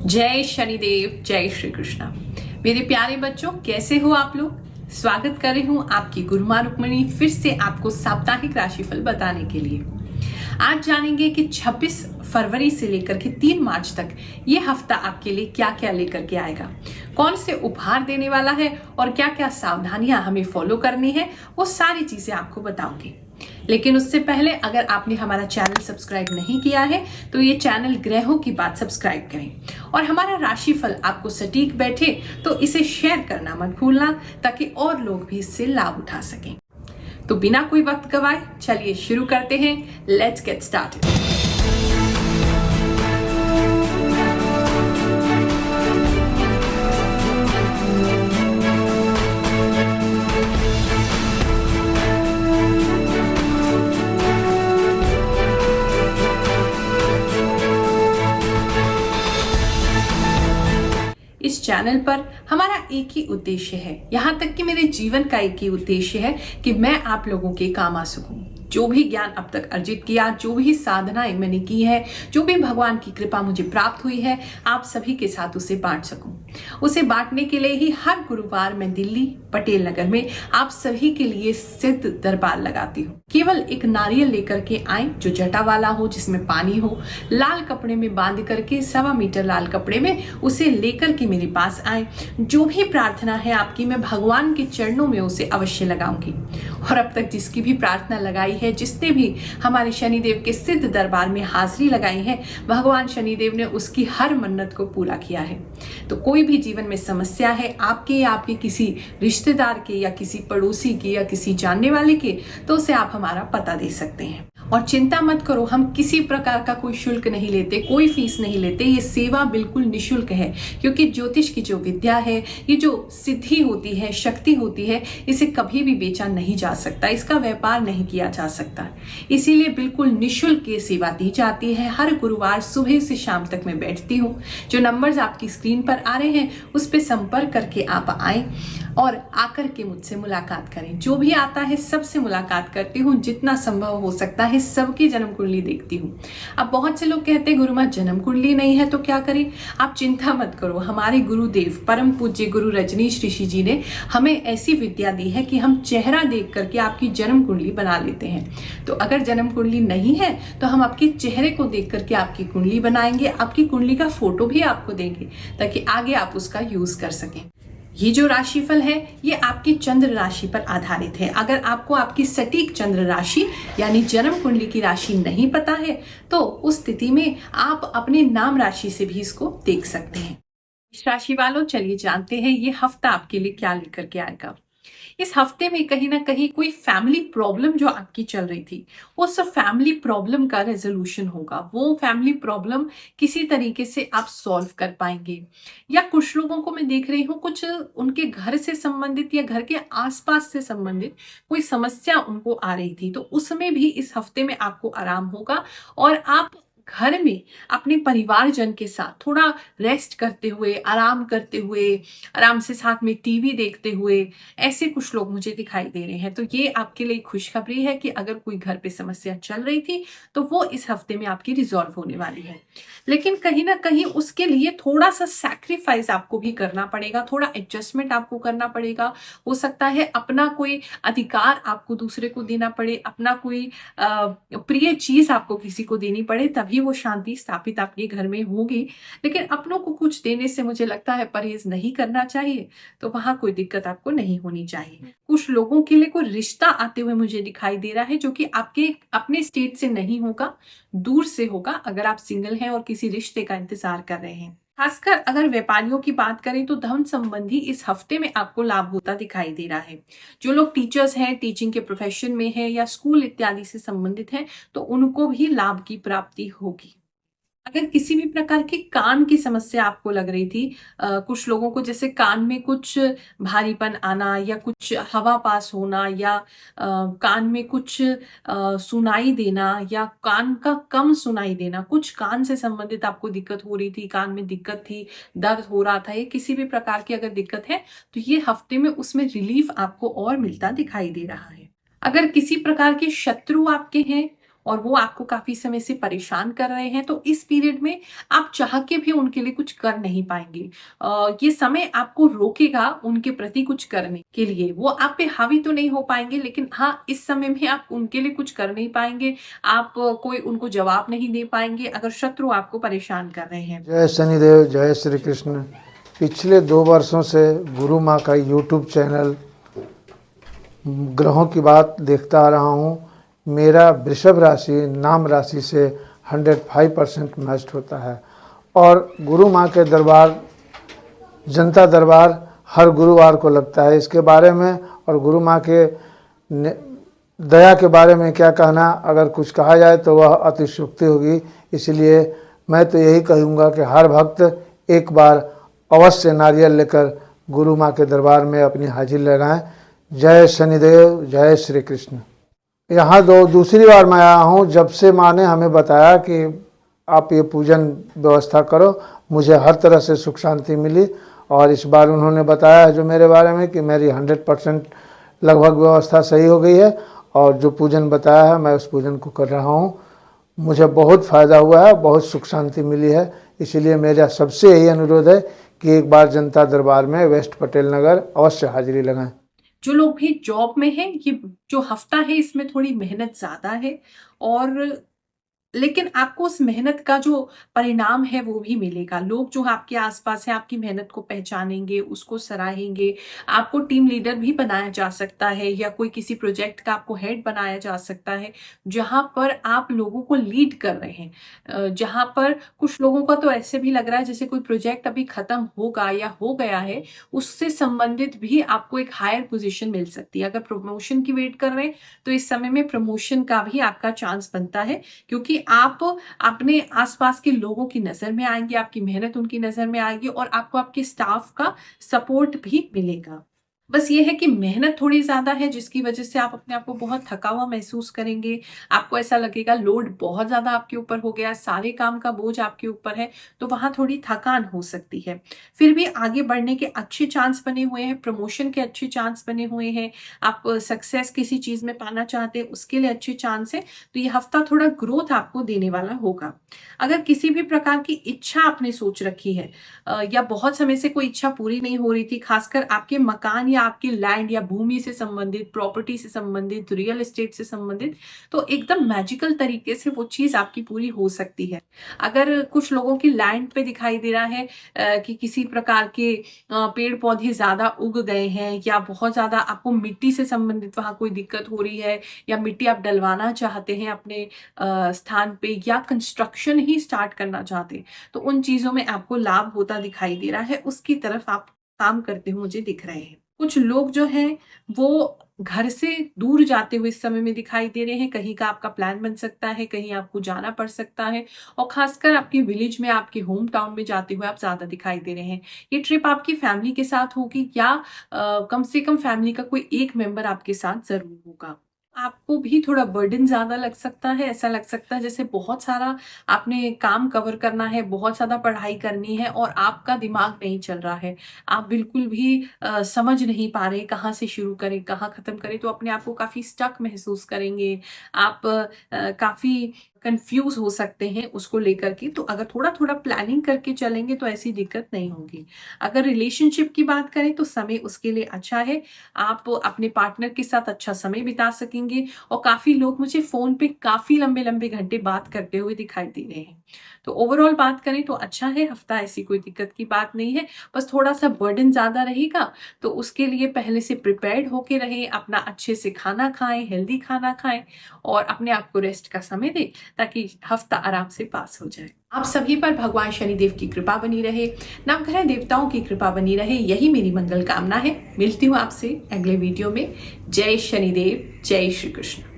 जय शनिदेव, जय श्री कृष्णा। मेरे प्यारे बच्चों, कैसे हो आप लोग। स्वागत कर रही हूँ आपकी गुरुमा रुक्मिणी फिर से आपको साप्ताहिक राशिफल बताने के लिए। आज जानेंगे कि 26 फरवरी से लेकर के 3 मार्च तक ये हफ्ता आपके लिए क्या क्या लेकर के आएगा, कौन से उपहार देने वाला है और क्या क्या सावधानियां हमें फॉलो करनी है, वो सारी चीजें आपको बताऊंगी। लेकिन उससे पहले अगर आपने हमारा चैनल सब्सक्राइब नहीं किया है तो ये चैनल ग्रहों की बात सब्सक्राइब करें और हमारा राशिफल आपको सटीक बैठे तो इसे शेयर करना मत भूलना, ताकि और लोग भी इससे लाभ उठा सकें। तो बिना कोई वक्त गवाए चलिए शुरू करते हैं। Let's get started. इस चैनल पर हमारा एक ही उद्देश्य है, यहाँ तक कि मेरे जीवन का एक ही उद्देश्य है कि मैं आप लोगों के काम आ सकूं। जो भी ज्ञान अब तक अर्जित किया, जो भी साधनाएं मैंने की है, जो भी भगवान की कृपा मुझे प्राप्त हुई है, आप सभी के साथ उसे बांट सकूं। उसे बांटने के लिए ही हर गुरुवार मैं दिल्ली पटेल नगर में आप सभी के लिए सिद्ध दरबार लगाती हूँ। केवल एक नारियल लेकर के आए जो जटा वाला हो, जिसमें पानी हो, लाल कपड़े में बांध करके 1.25 मीटर लाल कपड़े में उसे लेकर के मेरे पास आए। जो भी प्रार्थना है आपकी, मैं भगवान के चरणों में उसे अवश्य लगाऊंगी। और अब तक जिसकी भी प्रार्थना लगाई है, जिसने भी हमारे शनिदेव के सिद्ध दरबार में हाजिरी लगाई है, भगवान शनिदेव ने उसकी हर मन्नत को पूरा किया है। तो कोई भी जीवन में समस्या है आपके या आपके किसी रिश्तेदार के या किसी पड़ोसी के या किसी जानने वाले के, तो उसे आप हमारा पता दे सकते हैं। और चिंता मत करो, हम किसी प्रकार का कोई शुल्क नहीं लेते, कोई फीस नहीं लेते। ये सेवा बिल्कुल निशुल्क है, क्योंकि ज्योतिष की जो विद्या है, ये जो सिद्धि होती है, शक्ति होती है, इसे कभी भी बेचा नहीं जा सकता, इसका व्यापार नहीं किया जा सकता। इसीलिए बिल्कुल निशुल्क ये सेवा दी जाती है। हर गुरुवार सुबह से शाम तक मैं बैठती हूँ। जो नंबर्स आपकी स्क्रीन पर आ रहे हैं उस पर संपर्क करके आप आए और आकर के मुझसे मुलाकात करें। जो भी आता है सबसे मुलाकात करती हूँ, जितना संभव हो सकता है सबकी जन्म कुंडली देखती हूँ। अब बहुत से लोग कहते हैं गुरुमा जन्म कुंडली नहीं है तो क्या करें। आप चिंता मत करो, हमारे गुरुदेव परम पूज्य गुरु रजनीश ऋषि जी ने हमें ऐसी विद्या दी है कि हम चेहरा देख करके आपकी जन्म कुंडली बना लेते हैं। तो अगर जन्म कुंडली नहीं है तो हम आपके चेहरे को देख करके आपकी कुंडली बनाएंगे, आपकी कुंडली का फोटो भी आपको देंगे, ताकि आगे आप उसका यूज कर सकें। ये जो राशिफल है ये आपकी चंद्र राशि पर आधारित है। अगर आपको आपकी सटीक चंद्र राशि यानी जन्म कुंडली की राशि नहीं पता है तो उस स्थिति में आप अपने नाम राशि से भी इसको देख सकते हैं। इस राशि वालों, चलिए जानते हैं ये हफ्ता आपके लिए क्या लेकर के आएगा। इस हफ्ते में कहीं ना कहीं कोई फैमिली प्रॉब्लम जो आपकी चल रही थी, उस फैमिली प्रॉब्लम का रेजोल्यूशन होगा। वो फैमिली प्रॉब्लम किसी तरीके से आप सॉल्व कर पाएंगे। या कुछ लोगों को मैं देख रही हूँ, कुछ उनके घर से संबंधित या घर के आसपास से संबंधित कोई समस्या उनको आ रही थी, तो उसमें भी इस हफ्ते में आपको आराम होगा और आप घर में अपने परिवारजन के साथ थोड़ा रेस्ट करते हुए, आराम करते हुए, आराम से साथ में टीवी देखते हुए, ऐसे कुछ लोग मुझे दिखाई दे रहे हैं। तो ये आपके लिए खुशखबरी है कि अगर कोई घर पे समस्या चल रही थी तो वो इस हफ्ते में आपकी रिजॉल्व होने वाली है। लेकिन कहीं ना कहीं उसके लिए थोड़ा सा सैक्रिफाइस आपको भी करना पड़ेगा, थोड़ा एडजस्टमेंट आपको करना पड़ेगा। हो सकता है अपना कोई अधिकार आपको दूसरे को देना पड़े, अपना कोई प्रिय चीज आपको किसी को देनी पड़े, तभी वो शांति स्थापित आपके घर में होगी। लेकिन अपनों को कुछ देने से मुझे लगता है परहेज नहीं करना चाहिए, तो वहां कोई दिक्कत आपको नहीं होनी चाहिए। कुछ लोगों के लिए कोई रिश्ता आते हुए मुझे दिखाई दे रहा है, जो कि आपके अपने स्टेट से नहीं होगा, दूर से होगा। अगर आप सिंगल हैं और किसी रिश्ते का इंतजार कर रहे हैं, खासकर अगर व्यापारियों की बात करें तो धन संबंधी इस हफ्ते में आपको लाभ होता दिखाई दे रहा है। जो लोग टीचर्स हैं, टीचिंग के प्रोफेशन में हैं या स्कूल इत्यादि से संबंधित हैं, तो उनको भी लाभ की प्राप्ति होगी। अगर किसी भी प्रकार की कान की समस्या आपको लग रही थी, कुछ लोगों को जैसे कान में कुछ भारीपन आना या कुछ हवा पास होना या कान में कुछ सुनाई देना या कान का कम सुनाई देना, कुछ कान से संबंधित आपको दिक्कत हो रही थी, कान में दिक्कत थी, दर्द हो रहा था, ये किसी भी प्रकार की अगर दिक्कत है तो ये हफ्ते में उसमें रिलीफ आपको और मिलता दिखाई दे रहा है। अगर किसी प्रकार के शत्रु आपके हैं, और वो आपको काफी समय से परेशान कर रहे हैं, तो इस पीरियड में आप चाह के भी उनके लिए कुछ कर नहीं पाएंगे। ये समय आपको रोकेगा उनके प्रति कुछ करने के लिए। वो आप पे हावी तो नहीं हो पाएंगे, लेकिन हाँ, इस समय में आप उनके लिए कुछ कर नहीं पाएंगे, आप कोई उनको जवाब नहीं दे पाएंगे अगर शत्रु आपको परेशान कर रहे हैं। जय शनिदेव, जय श्री कृष्ण। पिछले 2 वर्षों से गुरु माँ का यूट्यूब चैनल ग्रहों की बात देखता आ रहा हूँ। मेरा वृषभ राशि नाम राशि से 105% मैच होता है और गुरु माँ के दरबार, जनता दरबार हर गुरुवार को लगता है। इसके बारे में और गुरु माँ के दया के बारे में क्या कहना, अगर कुछ कहा जाए तो वह अतिशयोक्ति होगी। इसलिए मैं तो यही कहूँगा कि हर भक्त एक बार अवश्य नारियल लेकर गुरु माँ के दरबार में अपनी हाजिरी लगाएं। जय शनिदेव, जय श्री कृष्ण। यहाँ दूसरी बार मैं आया हूँ जब से माँ ने हमें बताया कि आप ये पूजन व्यवस्था करो, मुझे हर तरह से सुख शांति मिली। और इस बार उन्होंने बताया है जो मेरे बारे में कि मेरी 100% लगभग व्यवस्था सही हो गई है और जो पूजन बताया है मैं उस पूजन को कर रहा हूँ। मुझे बहुत फ़ायदा हुआ है, बहुत सुख शांति मिली है। इसीलिए मेरा सबसे यही अनुरोध है कि एक बार जनता दरबार में वेस्ट पटेल नगर अवश्य हाजिरी लगाएं। जो लोग भी जॉब में हैं, ये जो हफ्ता है इसमें थोड़ी मेहनत ज्यादा है, और लेकिन आपको उस मेहनत का जो परिणाम है वो भी मिलेगा। लोग जो आपके आसपास है आपकी मेहनत को पहचानेंगे, उसको सराहेंगे। आपको टीम लीडर भी बनाया जा सकता है या कोई किसी प्रोजेक्ट का आपको हेड बनाया जा सकता है जहां पर आप लोगों को लीड कर रहे हैं। जहां पर कुछ लोगों का तो ऐसे भी लग रहा है जैसे कोई प्रोजेक्ट अभी खत्म होगा या हो गया है, उससे संबंधित भी आपको एक हायर पोजीशन मिल सकती है। अगर प्रमोशन की वेट कर रहे हैं तो इस समय में प्रमोशन का भी आपका चांस बनता है, क्योंकि आप अपने आसपास के लोगों की नजर में आएंगे, आपकी मेहनत उनकी नजर में आएगी और आपको आपके स्टाफ का सपोर्ट भी मिलेगा। बस ये है कि मेहनत थोड़ी ज्यादा है जिसकी वजह से आप अपने आप को बहुत थका हुआ महसूस करेंगे। आपको ऐसा लगेगा लोड बहुत ज्यादा आपके ऊपर हो गया, सारे काम का बोझ आपके ऊपर है, तो वहां थोड़ी थकान हो सकती है। फिर भी आगे बढ़ने के अच्छे चांस बने हुए हैं, प्रमोशन के अच्छे चांस बने हुए हैं। आप सक्सेस किसी चीज में पाना चाहते हैं उसके लिए अच्छे चांस है, तो ये हफ्ता थोड़ा ग्रोथ आपको देने वाला होगा। अगर किसी भी प्रकार की इच्छा आपने सोच रखी है या बहुत समय से कोई इच्छा पूरी नहीं हो रही थी, खासकर आपके मकान या आपकी लैंड या भूमि से संबंधित, प्रॉपर्टी से संबंधित, रियल एस्टेट से संबंधित, तो एकदम मैजिकल तरीके से वो चीज आपकी पूरी हो सकती है। अगर कुछ लोगों की लैंड पे दिखाई दे रहा है कि किसी प्रकार के पेड़ पौधे ज्यादा उग गए हैं या बहुत ज्यादा आपको मिट्टी से संबंधित वहां कोई दिक्कत हो रही है या मिट्टी आप डलवाना चाहते हैं अपने स्थान पे या कंस्ट्रक्शन ही स्टार्ट करना चाहते हैं, तो उन चीजों में आपको लाभ होता दिखाई दे रहा है, उसकी तरफ आप काम करते हुए मुझे दिख रहे हैं। कुछ लोग जो हैं वो घर से दूर जाते हुए इस समय में दिखाई दे रहे हैं। कहीं का आपका प्लान बन सकता है, कहीं आपको जाना पड़ सकता है, और खासकर आपके विलेज में, आपके होम टाउन में जाते हुए आप ज्यादा दिखाई दे रहे हैं। ये ट्रिप आपकी फैमिली के साथ होगी या कम से कम फैमिली का कोई एक मेंबर आपके साथ जरूर होगा। आपको भी थोड़ा बर्डन ज्यादा लग सकता है, ऐसा लग सकता है जैसे बहुत सारा आपने काम कवर करना है, बहुत ज्यादा पढ़ाई करनी है और आपका दिमाग नहीं चल रहा है। आप बिल्कुल भी समझ नहीं पा रहे कहाँ से शुरू करें कहाँ खत्म करें, तो अपने आप को काफी स्टक महसूस करेंगे। आप काफी कंफ्यूज हो सकते हैं उसको लेकर के। तो अगर थोड़ा थोड़ा प्लानिंग करके चलेंगे तो ऐसी दिक्कत नहीं होगी। अगर रिलेशनशिप की बात करें तो समय उसके लिए अच्छा है, आप अपने पार्टनर के साथ अच्छा समय बिता सकेंगे। और काफी लोग मुझे फोन पे काफी लंबे लंबे घंटे बात करते हुए दिखाई दे रहे हैं। तो ओवरऑल बात करें तो अच्छा है हफ्ता, ऐसी कोई दिक्कत की बात नहीं है। बस थोड़ा सा बर्डन ज्यादा रहेगा, तो उसके लिए पहले से प्रिपेयर्ड होके रहें, अपना अच्छे से खाना खाएं, हेल्दी खाना खाएं और अपने आप को रेस्ट का समय दें ताकि हफ्ता आराम से पास हो जाए। आप सभी पर भगवान शनिदेव की कृपा बनी रहे, नवग्रह देवताओं की कृपा बनी रहे, यही मेरी मंगल कामना है। मिलती हूँ आपसे अगले वीडियो में। जय शनिदेव, जय श्री कृष्ण।